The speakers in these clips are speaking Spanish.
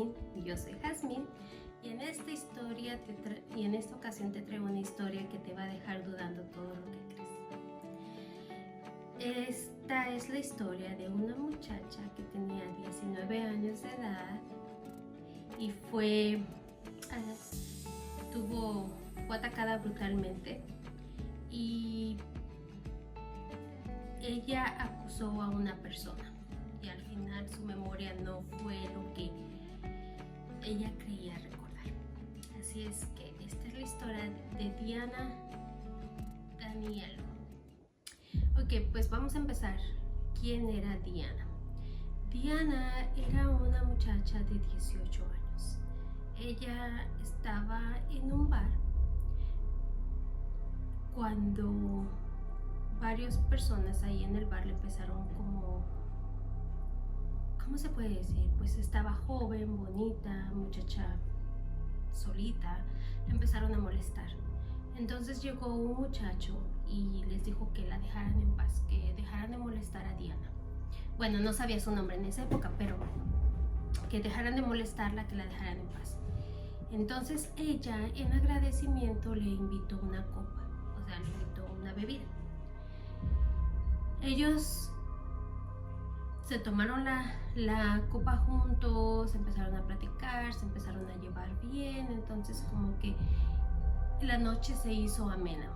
Jazmín, yo soy Jazmín y en esta ocasión te traigo una historia que te va a dejar dudando todo lo que crees. Esta es la historia de una muchacha que tenía 19 años de edad y fue atacada brutalmente y ella acusó a una persona y al final su memoria no fue lo que ella creía recordar. Así es que esta es la historia de Diana Daniel. Ok, pues vamos a empezar. ¿Quién era Diana? Diana era una muchacha de 18 años. Ella estaba en un bar cuando varias personas ahí en el bar le empezaron ¿cómo se puede decir? Pues estaba joven, bonita, muchacha solita, le empezaron a molestar. Entonces llegó un muchacho y les dijo que la dejaran en paz, que dejaran de molestar a Diana. Bueno, no sabía su nombre en esa época, pero que dejaran de molestarla, que la dejaran en paz. Entonces ella, en agradecimiento, le invitó una copa, o sea, le invitó una bebida. Ellos se tomaron la copa juntos, empezaron a platicar, se empezaron a llevar bien, entonces como que la noche se hizo amena.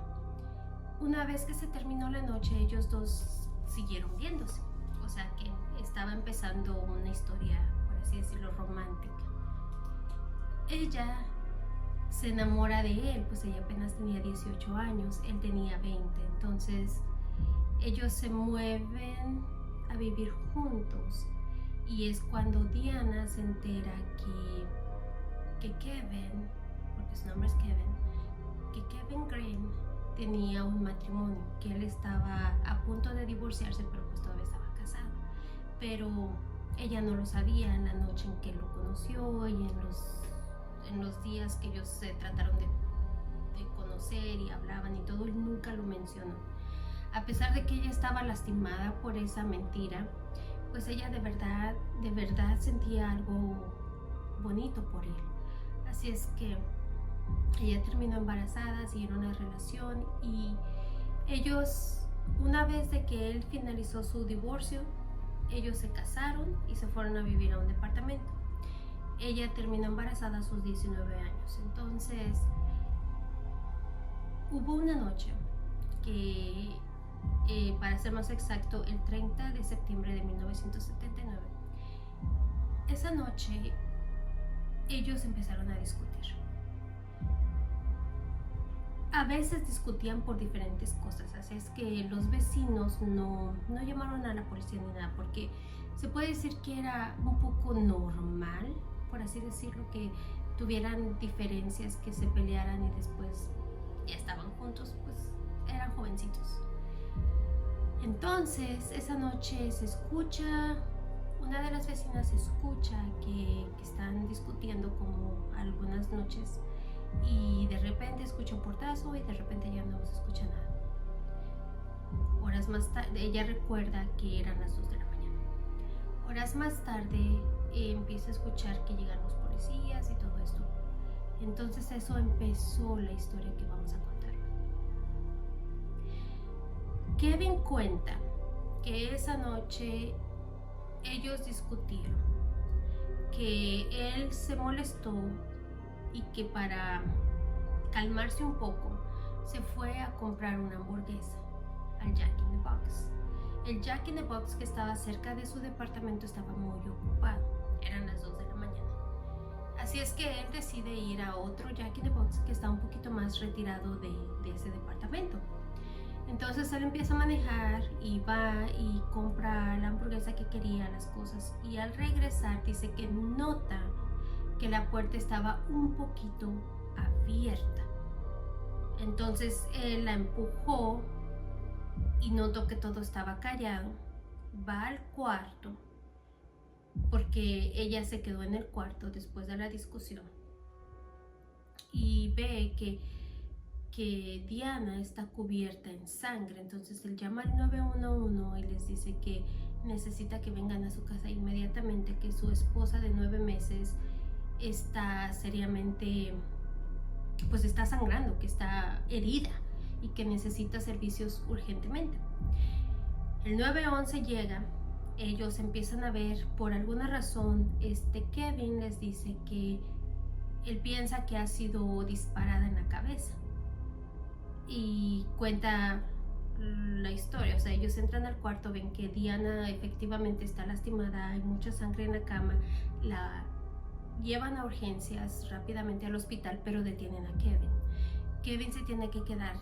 Una vez que se terminó la noche, ellos dos siguieron viéndose, o sea que estaba empezando una historia, por así decirlo, romántica. Ella se enamora de él, pues ella apenas tenía 18 años, él tenía 20, entonces ellos se mueven a vivir juntos y es cuando Diana se entera que Kevin, porque su nombre es Kevin, que Kevin Green tenía un matrimonio, que él estaba a punto de divorciarse, pero pues todavía estaba casado, pero ella no lo sabía en la noche en que lo conoció y en los días que ellos se trataron de conocer y hablaban y todo, él nunca lo mencionó. A pesar de que ella estaba lastimada por esa mentira, pues ella de verdad sentía algo bonito por él. Así es que ella terminó embarazada, siguieron la relación y ellos, una vez de que él finalizó su divorcio, ellos se casaron y se fueron a vivir a un departamento. Ella terminó embarazada a sus 19 años. Entonces, hubo una noche que, para ser más exacto, el 30 de septiembre de 1979, esa noche ellos empezaron a discutir. A veces discutían por diferentes cosas, así es que los vecinos no llamaron a la policía ni nada, porque se puede decir que era un poco normal, por así decirlo, que tuvieran diferencias, que se pelearan y después ya estaban juntos, pues eran jovencitos. Entonces esa noche se escucha, una de las vecinas escucha que están discutiendo como algunas noches y de repente escucha un portazo y de repente ya no se escucha nada. Horas más tarde, ella recuerda que eran las 2 de la mañana. Horas más tarde empieza a escuchar que llegan los policías y todo esto. Entonces eso empezó la historia que vamos a contar. Kevin cuenta que esa noche ellos discutieron, que él se molestó y que para calmarse un poco se fue a comprar una hamburguesa al Jack in the Box. El Jack in the Box que estaba cerca de su departamento estaba muy ocupado, eran las 2 de la mañana. Así es que él decide ir a otro Jack in the Box que está un poquito más retirado de ese departamento. Entonces él empieza a manejar y va y compra la hamburguesa que quería, las cosas, y al regresar dice que nota que la puerta estaba un poquito abierta. Entonces él la empujó y notó que todo estaba callado. Va al cuarto, porque ella se quedó en el cuarto después de la discusión, y ve que Diana está cubierta en sangre. Entonces él llama al 911 y les dice que necesita que vengan a su casa inmediatamente, que su esposa de 9 meses está seriamente, pues está sangrando, que está herida y que necesita servicios urgentemente. El 911 llega, ellos empiezan a ver, por alguna razón, Kevin les dice que él piensa que ha sido disparada en la cabeza y cuenta la historia. O sea, ellos entran al cuarto, ven que Diana efectivamente está lastimada, hay mucha sangre en la cama, la llevan a urgencias rápidamente al hospital, pero detienen a Kevin. Kevin se tiene que quedar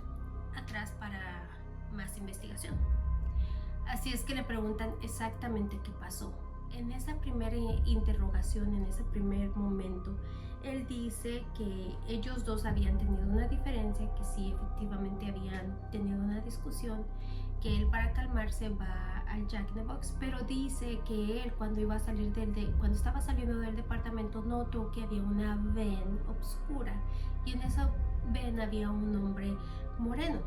atrás para más investigación. Así es que le preguntan exactamente qué pasó. En esa primera interrogación, en ese primer momento, él dice que ellos dos habían tenido una diferencia, que sí, efectivamente habían tenido una discusión, que él para calmarse va al Jack in the Box, pero dice que él cuando estaba saliendo del departamento notó que había una van oscura y en esa van había un hombre moreno,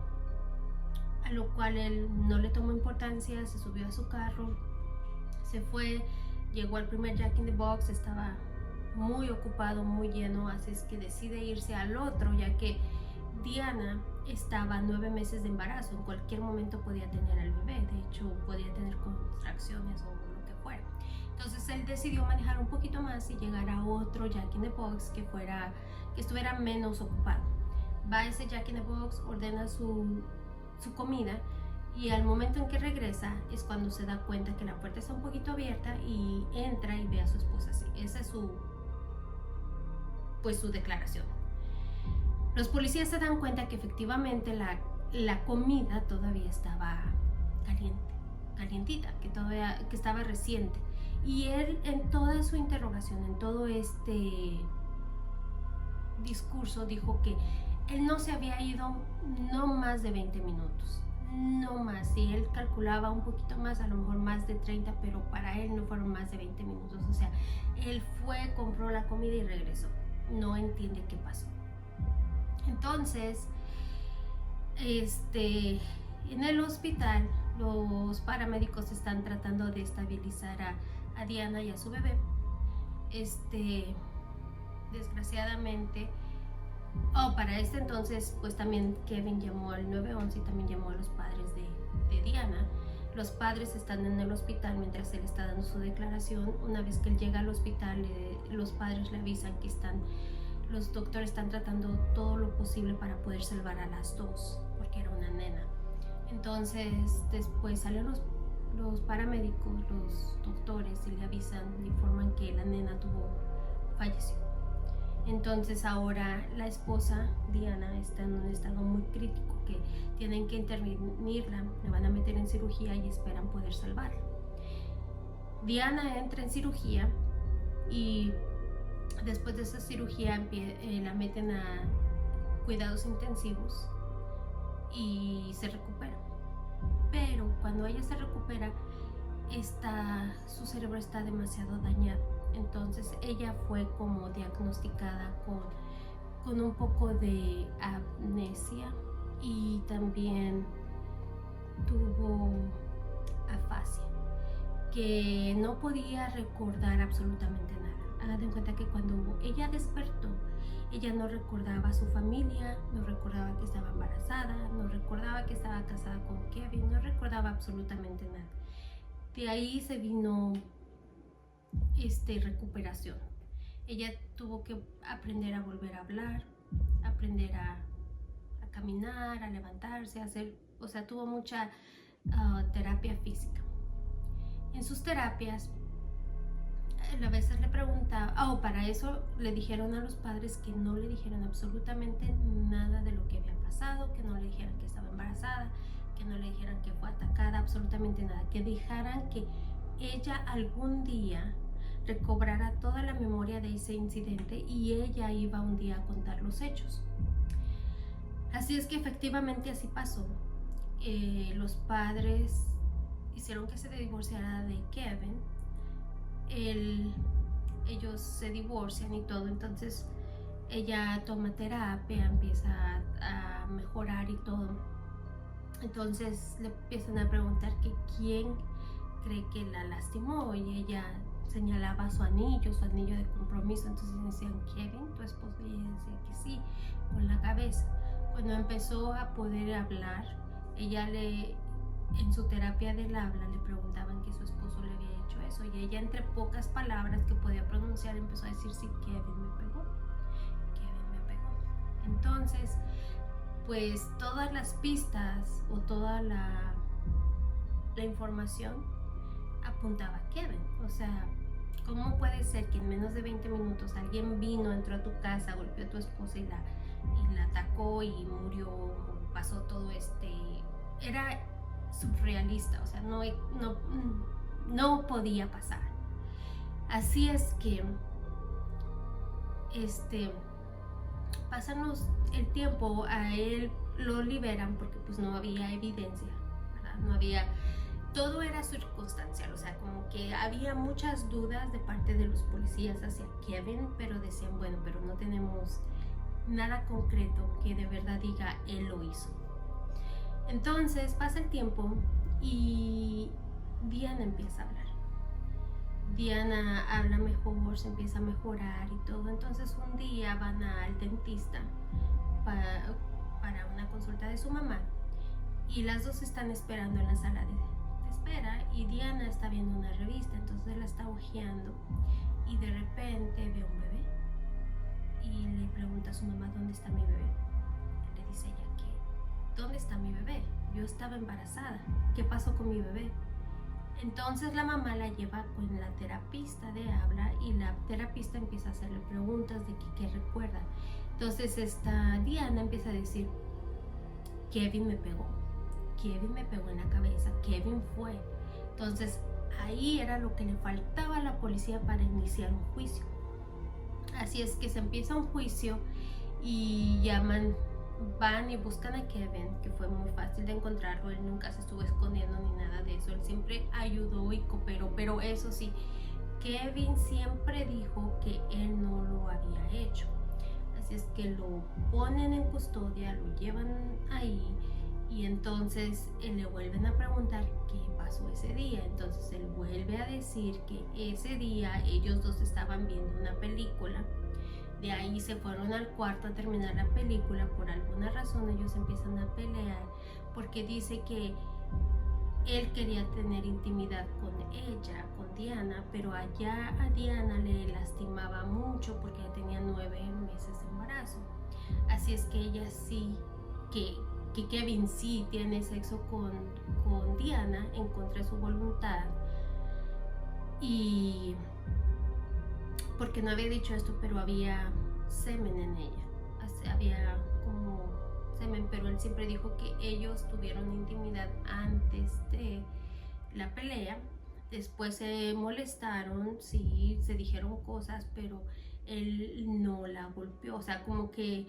a lo cual él no le tomó importancia, se subió a su carro, se fue, llegó al primer Jack in the Box, estaba muy ocupado, muy lleno, así es que decide irse al otro, ya que Diana estaba 9 meses de embarazo, en cualquier momento podía tener al bebé, de hecho podía tener contracciones o lo que fuera. Entonces él decidió manejar un poquito más y llegar a otro Jack in the Box que estuviera menos ocupado. Va a ese Jack in the Box, ordena su comida y al momento en que regresa es cuando se da cuenta que la puerta está un poquito abierta y entra y ve a su esposa así. Esa es su declaración. Los policías se dan cuenta que efectivamente la comida todavía estaba calientita, que estaba reciente. Y él, en toda su interrogación, en todo este discurso, dijo que él no se había ido no más de 20 minutos, no más. Si él calculaba un poquito más, a lo mejor más de 30, pero para él no fueron más de 20 minutos. O sea, él fue, compró la comida y regresó. No entiende qué pasó. Entonces, en el hospital, los paramédicos están tratando de estabilizar a Diana y a su bebé. Desgraciadamente, para este entonces, pues también Kevin llamó al 911 y también llamó a los padres de Diana. Los padres están en el hospital mientras él está dando su declaración. Una vez que él llega al hospital, los padres le avisan que los doctores están tratando todo lo posible para poder salvar a las dos, porque era una nena. Entonces, después salen los paramédicos, los doctores, y le avisan, le informan que la nena falleció. Entonces ahora la esposa, Diana, está en un estado muy crítico, que tienen que intervenirla, la van a meter en cirugía y esperan poder salvarla. Diana entra en cirugía y después de esa cirugía la meten a cuidados intensivos y se recupera. Pero cuando ella se recupera, su cerebro está demasiado dañado. Entonces ella fue como diagnosticada con un poco de amnesia y también tuvo afasia, que no podía recordar absolutamente nada. Hagan en cuenta que cuando ella despertó, ella no recordaba a su familia, no recordaba que estaba embarazada, no recordaba que estaba casada con Kevin, no recordaba absolutamente nada. De ahí se vino recuperación. Ella tuvo que aprender a volver a hablar, aprender a caminar, a levantarse, tuvo mucha terapia física. En sus terapias, a veces le preguntaba, para eso le dijeron a los padres que no le dijeran absolutamente nada de lo que había pasado, que no le dijeran que estaba embarazada, que no le dijeran que fue atacada, absolutamente nada, que dejaran que ella algún día recobrara toda la memoria de ese incidente y ella iba un día a contar los hechos. Así es que efectivamente así pasó. Los padres hicieron que se divorciara de Kevin. Ellos se divorcian y todo, entonces ella toma terapia, empieza a mejorar y todo. Entonces le empiezan a preguntar que quién cree que la lastimó y ella señalaba su anillo de compromiso. Entonces decían, Kevin, tu esposo, y ella decía que sí, con la cabeza. Cuando empezó a poder hablar, en su terapia del habla le preguntaban que su esposo le había hecho eso, y ella, entre pocas palabras que podía pronunciar, empezó a decir, sí, Kevin me pegó, Kevin me pegó. Entonces, pues todas las pistas o toda la información apuntaba a Kevin. O sea, ¿cómo puede ser que en menos de 20 minutos alguien vino, entró a tu casa, golpeó a tu esposa y la atacó y murió? Pasó todo era surrealista, o sea, no podía pasar. Así es que pasan el tiempo, a él lo liberan porque pues no había evidencia, ¿verdad? No había, todo era circunstancial, o sea, como que había muchas dudas de parte de los policías hacia Kevin, pero decían, bueno, pero no tenemos nada concreto que de verdad diga él lo hizo. Entonces pasa el tiempo y Diana empieza a hablar. Diana habla mejor, se empieza a mejorar y todo. Entonces un día van al dentista para una consulta de su mamá, y las dos están esperando en la sala de espera, y Diana está viendo una revista. Entonces la está hojeando y de repente ve un bebé y le pregunta a su mamá, ¿dónde está mi bebé? Le dice ella, ¿qué? ¿Dónde está mi bebé? Yo estaba embarazada, ¿qué pasó con mi bebé? Entonces la mamá la lleva con la terapista de habla, y la terapista empieza a hacerle preguntas de qué recuerda. Entonces esta Diana empieza a decir, Kevin me pegó en la cabeza, Kevin fue. Entonces ahí era lo que le faltaba a la policía para iniciar un juicio. Así es que se empieza un juicio y van y buscan a Kevin, que fue muy fácil de encontrarlo. Él nunca se estuvo escondiendo ni nada de eso, él siempre ayudó y cooperó, pero eso sí, Kevin siempre dijo que él no lo había hecho. Así es que lo ponen en custodia, lo llevan ahí, y entonces le vuelven a preguntar qué pasó ese día. Entonces él vuelve a decir que ese día ellos dos estaban viendo una película. De ahí se fueron al cuarto a terminar la película. Por alguna razón ellos empiezan a pelear, porque dice que él quería tener intimidad con ella, con Diana, pero allá a Diana le lastimaba mucho porque ella tenía 9 meses de embarazo. Así es que ella sí, que Kevin sí tiene sexo con Diana en contra de su voluntad, y porque no había dicho esto, pero había semen en ella, había como semen, pero él siempre dijo que ellos tuvieron intimidad antes de la pelea. Después se molestaron, sí, se dijeron cosas, pero él no la golpeó, o sea, como que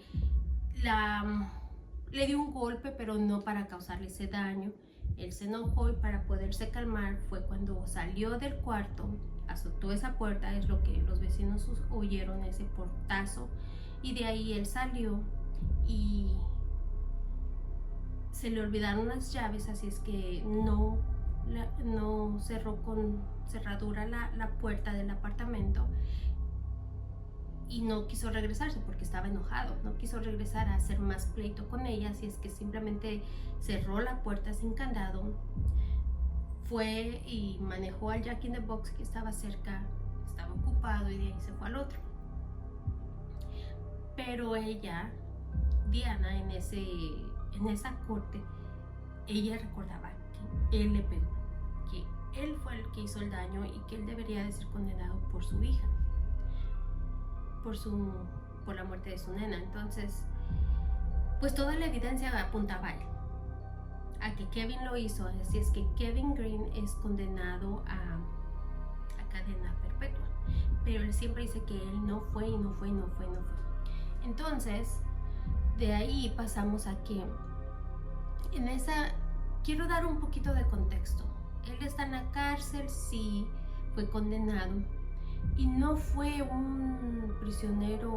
le dio un golpe, pero no para causarle ese daño. Él se enojó, y para poderse calmar fue cuando salió del cuarto, azotó esa puerta, es lo que los vecinos oyeron, ese portazo, y de ahí él salió y se le olvidaron las llaves, así es que no cerró con cerradura la puerta del apartamento, y no quiso regresarse porque estaba enojado, no quiso regresar a hacer más pleito con ella. Así es que simplemente cerró la puerta sin candado, fue y manejó al Jack in the Box que estaba cerca, estaba ocupado, y de ahí se fue al otro. Pero ella, Diana, en esa corte, ella recordaba que él le pegó, que él fue el que hizo el daño y que él debería de ser condenado por su hija, por la muerte de su nena. Entonces, pues toda la evidencia apuntaba a que Kevin lo hizo. Así es que Kevin Green es condenado a cadena perpetua, pero él siempre dice que él no fue. Entonces, de ahí pasamos a que quiero dar un poquito de contexto. Él está en la cárcel, sí, fue condenado, y no fue un prisionero,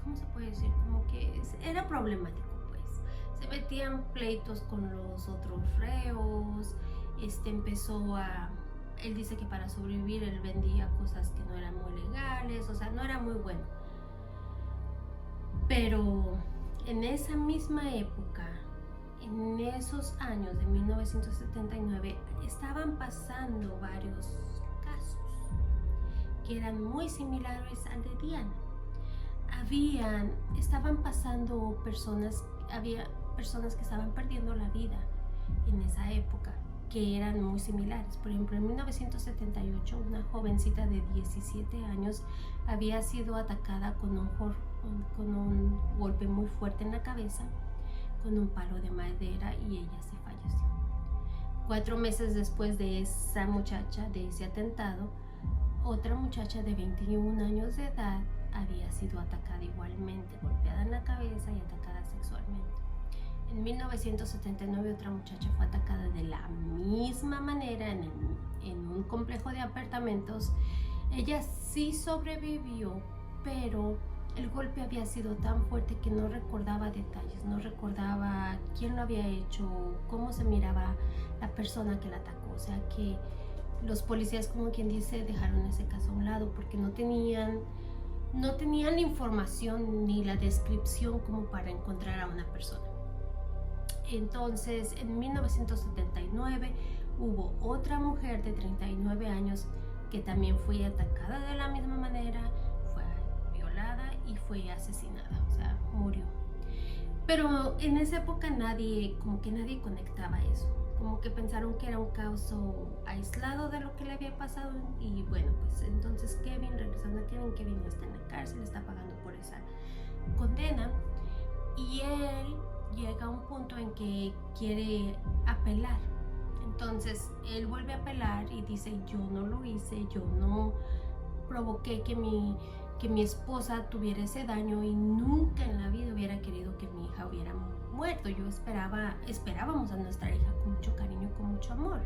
¿cómo se puede decir? Como que era problemático, pues. Se metían pleitos con los otros reos, empezó a él dice que para sobrevivir él vendía cosas que no eran muy legales, o sea, no era muy bueno. Pero en esa misma época, en esos años de 1979, estaban pasando varios casos que eran muy similares al de Diana. Estaban pasando había personas que estaban perdiendo la vida en esa época, que eran muy similares. Por ejemplo, en 1978, una jovencita de 17 años había sido atacada con un golpe muy fuerte en la cabeza, con un palo de madera, y ella se falleció. 4 meses después de esa muchacha, de ese atentado, otra muchacha de 21 años de edad había sido atacada igualmente, golpeada en la cabeza y atacada sexualmente. En 1979 otra muchacha fue atacada de la misma manera en un complejo de apartamentos. Ella sí sobrevivió, pero el golpe había sido tan fuerte que no recordaba detalles, no recordaba quién lo había hecho, cómo se miraba la persona que la atacó. O sea que los policías, como quien dice, dejaron ese caso a un lado porque no tenían la información ni la descripción como para encontrar a una persona. Entonces, en 1979 hubo otra mujer de 39 años que también fue atacada de la misma manera, fue violada y fue asesinada, o sea, murió. Pero en esa época nadie conectaba eso, como que pensaron que era un caso aislado de lo que le había pasado. Y bueno, pues entonces regresando a Kevin está en la cárcel, está pagando por esa condena, y él llega a un punto en que quiere apelar. Entonces él vuelve a apelar y dice: yo no lo hice, yo no provoqué que mi esposa tuviera ese daño, y nunca en la vida hubiera querido que mi hija hubiera muerto. Esperábamos a nuestra hija con mucho cariño, con mucho amor.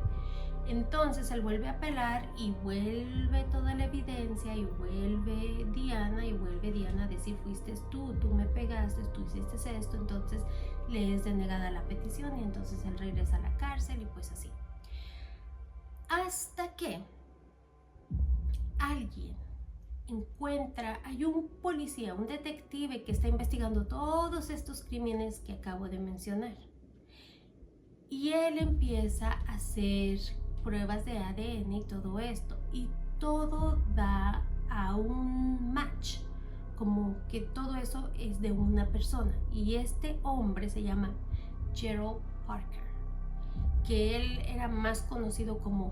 Entonces él vuelve a apelar y vuelve toda la evidencia, y vuelve Diana a decir: fuiste tú me pegaste, tú hiciste esto. Entonces le es denegada la petición y entonces él regresa a la cárcel, y pues así. Hasta que alguien hay un policía, un detective que está investigando todos estos crímenes que acabo de mencionar. Y él empieza a hacer pruebas de ADN y todo esto. Y todo da a un match, como que todo eso es de una persona. Y este hombre se llama Gerald Parker, que él era más conocido como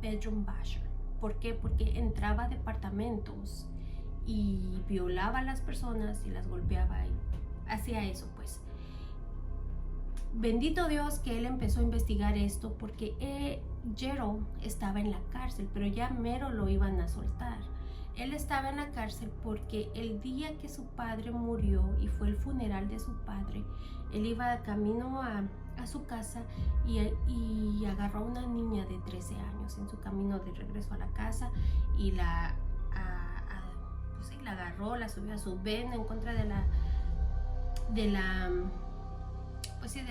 Bedroom Basher. ¿Por qué? Porque entraba a departamentos y violaba a las personas y las golpeaba y hacía eso, pues. Bendito Dios que él empezó a investigar esto, porque Gerald estaba en la cárcel, pero ya mero lo iban a soltar. Él estaba en la cárcel porque el día que su padre murió y fue el funeral de su padre, él iba camino a su casa y agarró a una niña de 13 años en su camino de regreso a la casa, y la agarró, la subió a su ven en contra de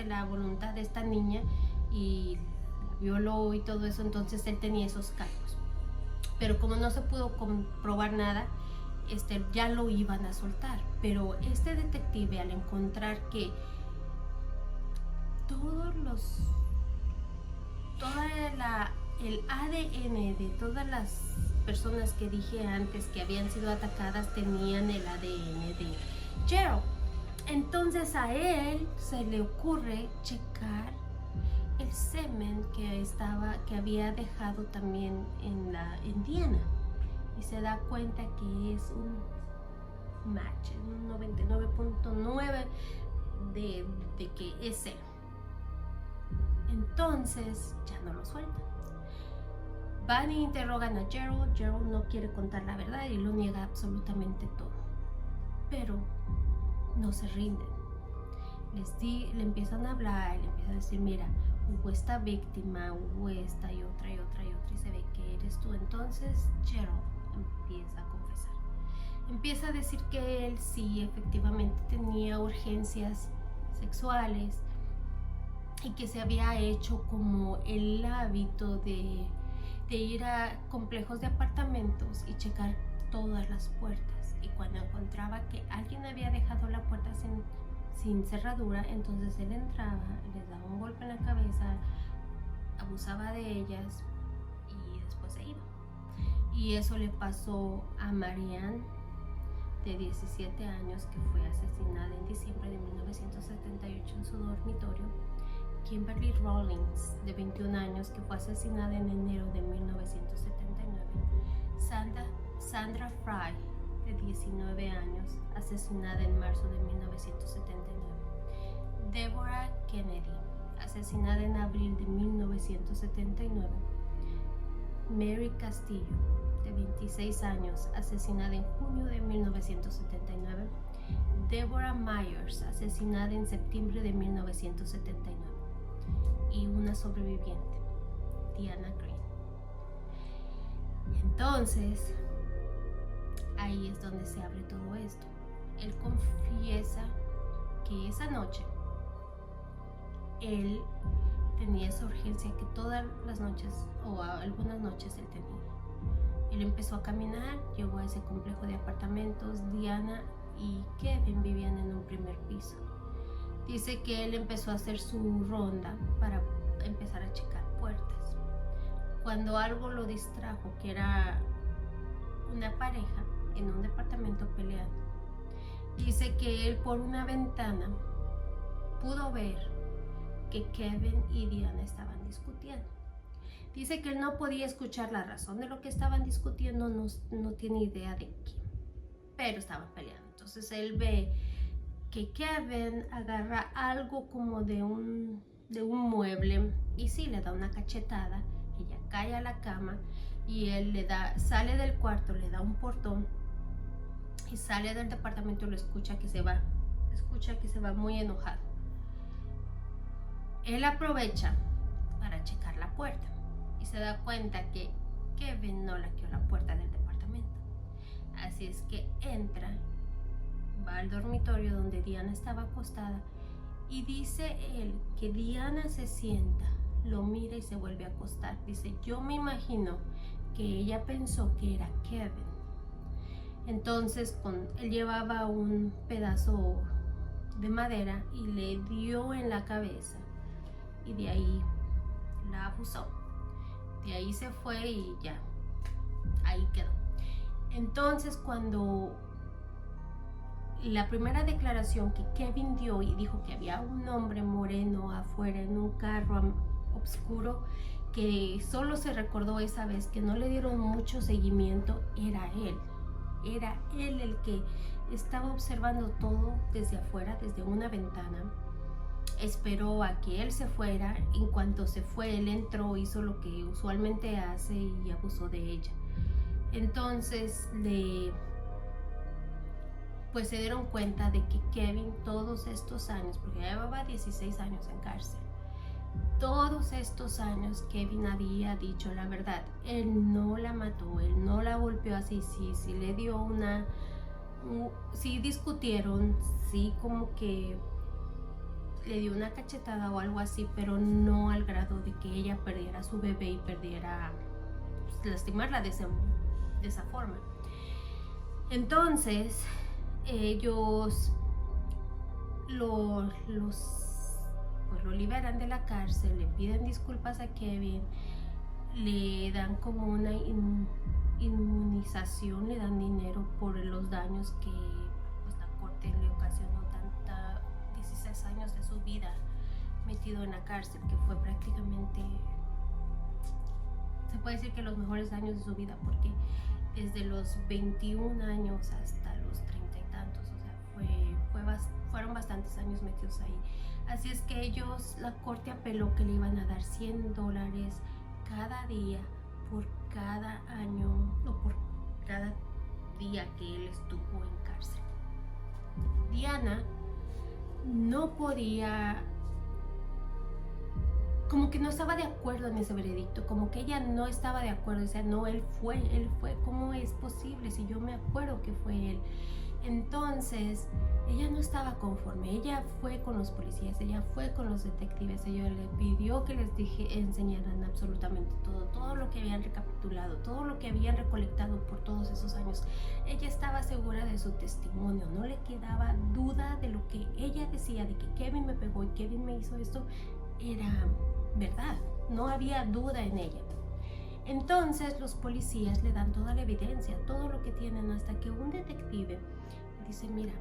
la voluntad de esta niña, y la violó y todo eso. Entonces él tenía esos cargos, pero como no se pudo comprobar nada, ya lo iban a soltar. Pero este detective, al encontrar que el ADN de todas las personas que dije antes que habían sido atacadas tenían el ADN de Gerald, entonces a él se le ocurre checar el semen que había dejado también en Diana, y se da cuenta que es un match, un 99.9 de que es él. Entonces ya no lo sueltan. Van e interrogan a Gerald. Gerald no quiere contar la verdad y lo niega absolutamente todo, pero no se rinden. Le empiezan a hablar, le empiezan a decir: mira, hubo esta víctima, hubo esta y otra y otra y otra, y se ve que eres tú. Entonces Gerald empieza a confesar, empieza a decir que él sí efectivamente tenía urgencias sexuales, y que se había hecho como el hábito de de ir a complejos de apartamentos y checar todas las puertas, y cuando encontraba que alguien había dejado la puerta sin cerradura, entonces él entraba, les daba un golpe en la cabeza, abusaba de ellas y después se iba. Y eso le pasó a Marianne, de 17 años, que fue asesinada en diciembre de 1978 en su dormitorio; Kimberly Rawlings, de 21 años, que fue asesinada en enero de 1979; Sandra Fry, de 19 años, asesinada en marzo de 1979; Deborah Kennedy, asesinada en abril de 1979; Mary Castillo, de 26 años, asesinada en junio de 1979; Deborah Myers, asesinada en septiembre de 1979; y una sobreviviente, Diana Green. Entonces, ahí es donde se abre todo esto. Él confiesa que esa noche él tenía esa urgencia que todas las noches, o algunas noches, él tenía. Él empezó a caminar, llegó a ese complejo de apartamentos. Diana y Kevin vivían en un primer piso. Dice que él empezó a hacer su ronda para empezar a checar puertas, cuando algo lo distrajo, que era una pareja en un departamento peleando. Dice que él, por una ventana, pudo ver que Kevin y Diana estaban discutiendo. Dice que él no podía escuchar la razón de lo que estaban discutiendo, no tiene idea de qué, pero estaban peleando. Entonces él ve que Kevin agarra algo como de un mueble y sí, le da una cachetada. Ella cae a la cama y él sale del cuarto, le da un portón y sale del departamento y lo escucha que se va muy enojado. Él aprovecha para checar la puerta y se da cuenta que Kevin no laqueó la puerta del departamento. Así es que entra, va al dormitorio donde Diana estaba acostada, y dice él que Diana se sienta, lo mira y se vuelve a acostar. Dice: yo me imagino que ella pensó que era Kevin. Entonces él llevaba un pedazo de madera y le dio en la cabeza, y de ahí la abusó. De ahí se fue y ya, ahí quedó. Entonces, cuando la primera declaración que Kevin dio y dijo que había un hombre moreno afuera en un carro oscuro, que solo se recordó esa vez, que no le dieron mucho seguimiento, era él. Era él el que estaba observando todo desde afuera, desde una ventana. Esperó a que él se fuera. En cuanto se fue, él entró, hizo lo que usualmente hace y abusó de ella. Entonces pues se dieron cuenta de que Kevin, todos estos años, porque ya llevaba 16 años en cárcel, todos estos años Kevin había dicho la verdad. Él no la mató, él no la golpeó así, sí le dio sí discutieron, sí como que le dio una cachetada o algo así, pero no al grado de que ella perdiera a su bebé y perdiera, pues, lastimarla de esa forma. Entonces ellos lo liberan de la cárcel, le piden disculpas a Kevin, le dan como una inmunización, le dan dinero por los daños que pues, la corte le ocasionó. 16 años de su vida metido en la cárcel, que fue prácticamente, se puede decir que los mejores años de su vida, porque desde los 21 años hasta los 30 y tantos, o sea, fueron bastantes años metidos ahí. Así es que la corte apeló que le iban a dar $100 cada día por cada año o por cada día que él estuvo en cárcel. Diana no podía, como que no estaba de acuerdo en ese veredicto, como que ella no estaba de acuerdo. O sea, no, él fue, ¿cómo es posible si yo me acuerdo que fue él? Entonces, ella no estaba conforme. Ella fue con los policías, ella fue con los detectives, ella le pidió que les enseñaran absolutamente todo lo que habían recapitulado, todo lo que habían recolectado por todos esos años. Ella estaba segura de su testimonio, no le quedaba duda de lo que ella decía, de que Kevin me pegó y Kevin me hizo esto, era verdad, no había duda en ella. Entonces los policías le dan toda la evidencia, todo lo que tienen, hasta que un detective dice: mira,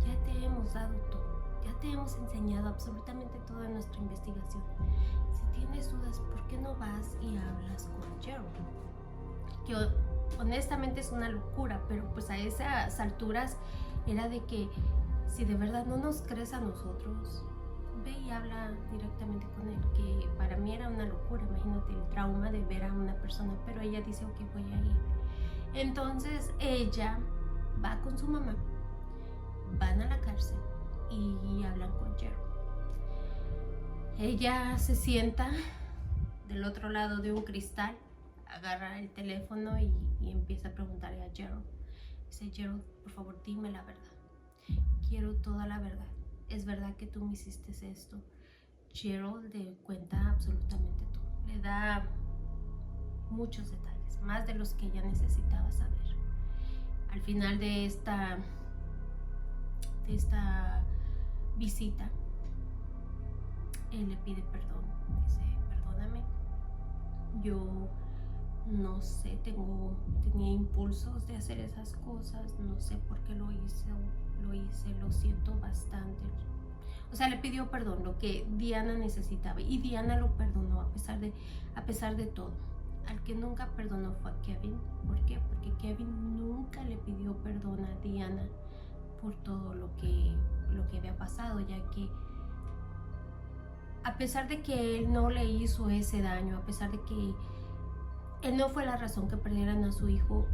ya te hemos dado todo, ya te hemos enseñado absolutamente toda nuestra investigación. Si tienes dudas, ¿por qué no vas y hablas con Gerald? Que honestamente es una locura, pero pues a esas alturas era de que si de verdad no nos crees a nosotros, ve y habla directamente con él, que para mí era una locura. Imagínate el trauma de ver a una persona, pero ella dice: ok, voy a ir. Entonces ella va con su mamá, van a la cárcel y hablan con Gerald. Ella se sienta del otro lado de un cristal, agarra el teléfono y empieza a preguntarle a Gerald. Dice: Gerald, por favor, dime la verdad. Quiero toda la verdad. ¿Es verdad que tú me hiciste esto? Gerald le cuenta absolutamente todo. Le da muchos detalles, más de los que ella necesitaba saber. Al final de esta visita, él le pide perdón. Dice: perdóname, yo no sé, tenía impulsos de hacer esas cosas, no sé por qué lo hice, lo siento bastante. O sea, le pidió perdón, lo que Diana necesitaba, y Diana lo perdonó a pesar de todo. Al que nunca perdonó fue a Kevin. ¿Por qué? Porque Kevin nunca le pidió perdón a Diana por todo lo que había pasado, ya que a pesar de que él no le hizo ese daño, a pesar de que él no fue la razón que perdieran a su hijo,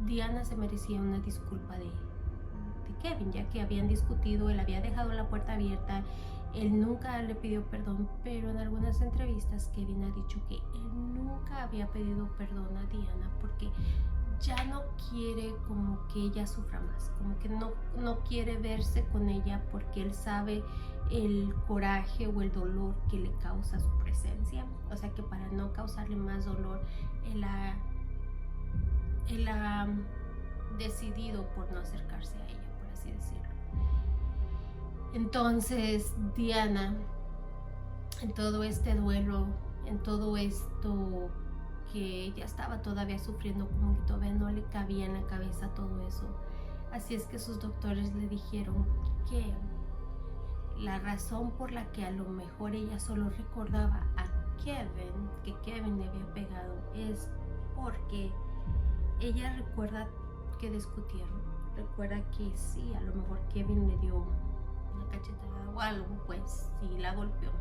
Diana se merecía una disculpa de Kevin, ya que habían discutido, él había dejado la puerta abierta, él nunca le pidió perdón, pero en algunas entrevistas Kevin ha dicho que él nunca había pedido perdón a Diana porque ya no quiere como que ella sufra más, como que no quiere verse con ella porque él sabe el coraje o el dolor que le causa su presencia. O sea que para no causarle más dolor, él ha decidido por no acercarse a ella, por así decirlo. Entonces Diana, en todo este duelo, en todo esto que ella estaba todavía sufriendo, como que todavía no le cabía en la cabeza todo eso. Así es que sus doctores le dijeron que la razón por la que a lo mejor ella solo recordaba a Kevin, que Kevin le había pegado, es porque ella recuerda que discutieron, recuerda que sí, a lo mejor Kevin le dio una cachetada o algo, pues sí la golpeó.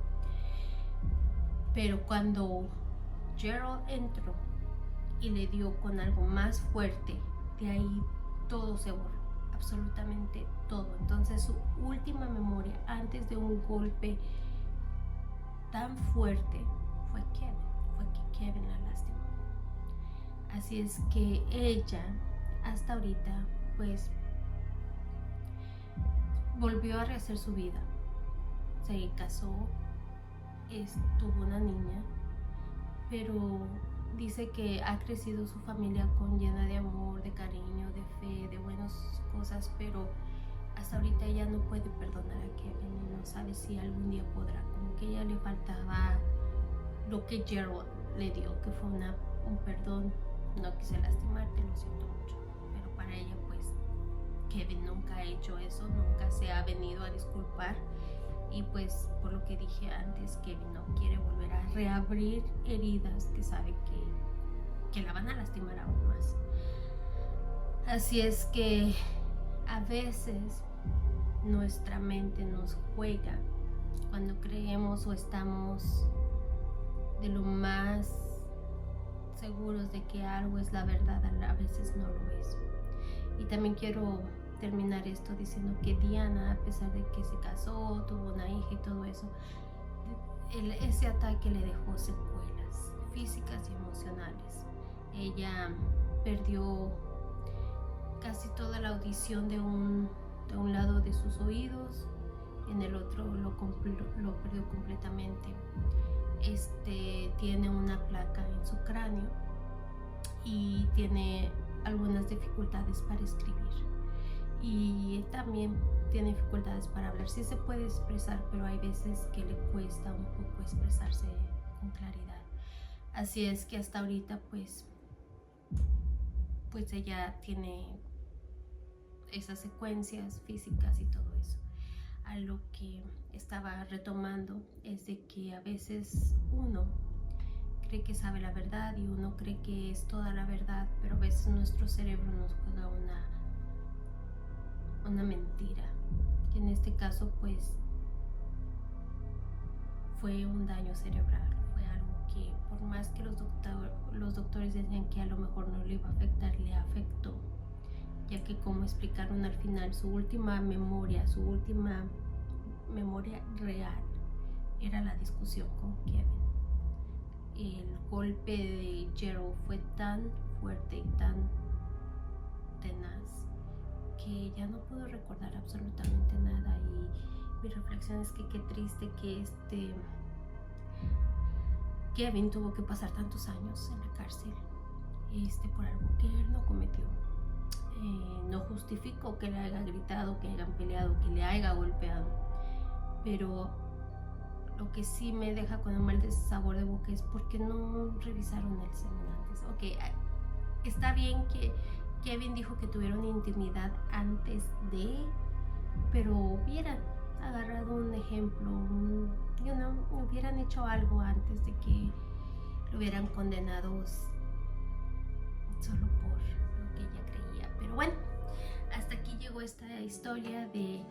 Pero cuando Gerald entró y le dio con algo más fuerte, de ahí todo se borró, absolutamente todo. Entonces su última memoria antes de un golpe tan fuerte fue que Kevin la lastimó. Así es que ella hasta ahorita pues volvió a rehacer su vida, se casó, tuvo una niña, pero dice que ha crecido su familia llena de amor, de cariño, de fe, de buenas cosas, pero hasta ahorita ella no puede perdonar a Kevin y no sabe si algún día podrá. Como que a ella le faltaba lo que Gerald le dio, que fue un perdón. No quise lastimarte, lo siento mucho, pero para ella pues Kevin nunca ha hecho eso, nunca se ha venido a disculpar. Y pues por lo que dije antes, Kevin no quiere volver a reabrir heridas que sabe que la van a lastimar aún más. Así es que a veces nuestra mente nos juega cuando creemos o estamos de lo más seguros de que algo es la verdad, a veces no lo es. Y también quiero terminar esto diciendo que Diana, a pesar de que se casó, tuvo una hija y todo eso, ese ataque le dejó secuelas físicas y emocionales. Ella perdió casi toda la audición de un lado de sus oídos, en el otro lo perdió completamente. Tiene una placa en su cráneo y tiene algunas dificultades para escribir, y también tiene dificultades para hablar. Sí se puede expresar, pero hay veces que le cuesta un poco expresarse con claridad. Así es que hasta ahorita pues ella tiene esas secuencias físicas y todo eso. A lo que estaba retomando es de que a veces uno cree que sabe la verdad y uno cree que es toda la verdad, pero a veces nuestro cerebro nos juega una mentira, que en este caso pues fue un daño cerebral. Fue algo que, por más que los doctores decían que a lo mejor no le iba a afectar, le afectó, ya que, como explicaron al final, su última memoria real era la discusión con Kevin. El golpe de Gerald fue tan fuerte y tan tenaz que ya no puedo recordar absolutamente nada, y mi reflexión es que qué triste que Kevin tuvo que pasar tantos años en la cárcel por algo que él no cometió. No justifico que le haya gritado, que hayan peleado, que le haya golpeado, pero lo que sí me deja con un mal sabor de boca es porque no revisaron el semen antes. Ok, está bien que Kevin dijo que tuvieron intimidad antes de, pero hubieran agarrado un ejemplo, hubieran hecho algo antes de que lo hubieran condenado solo por lo que ella creía. Pero bueno, hasta aquí llegó esta historia de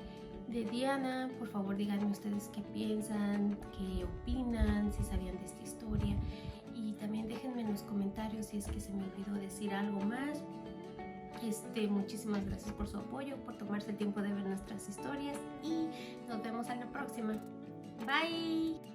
Diana. Por favor, díganme ustedes qué piensan, qué opinan, si sabían de esta historia, y también déjenme en los comentarios si es que se me olvidó decir algo más. Muchísimas gracias por su apoyo, por tomarse el tiempo de ver nuestras historias, y nos vemos a la próxima. Bye.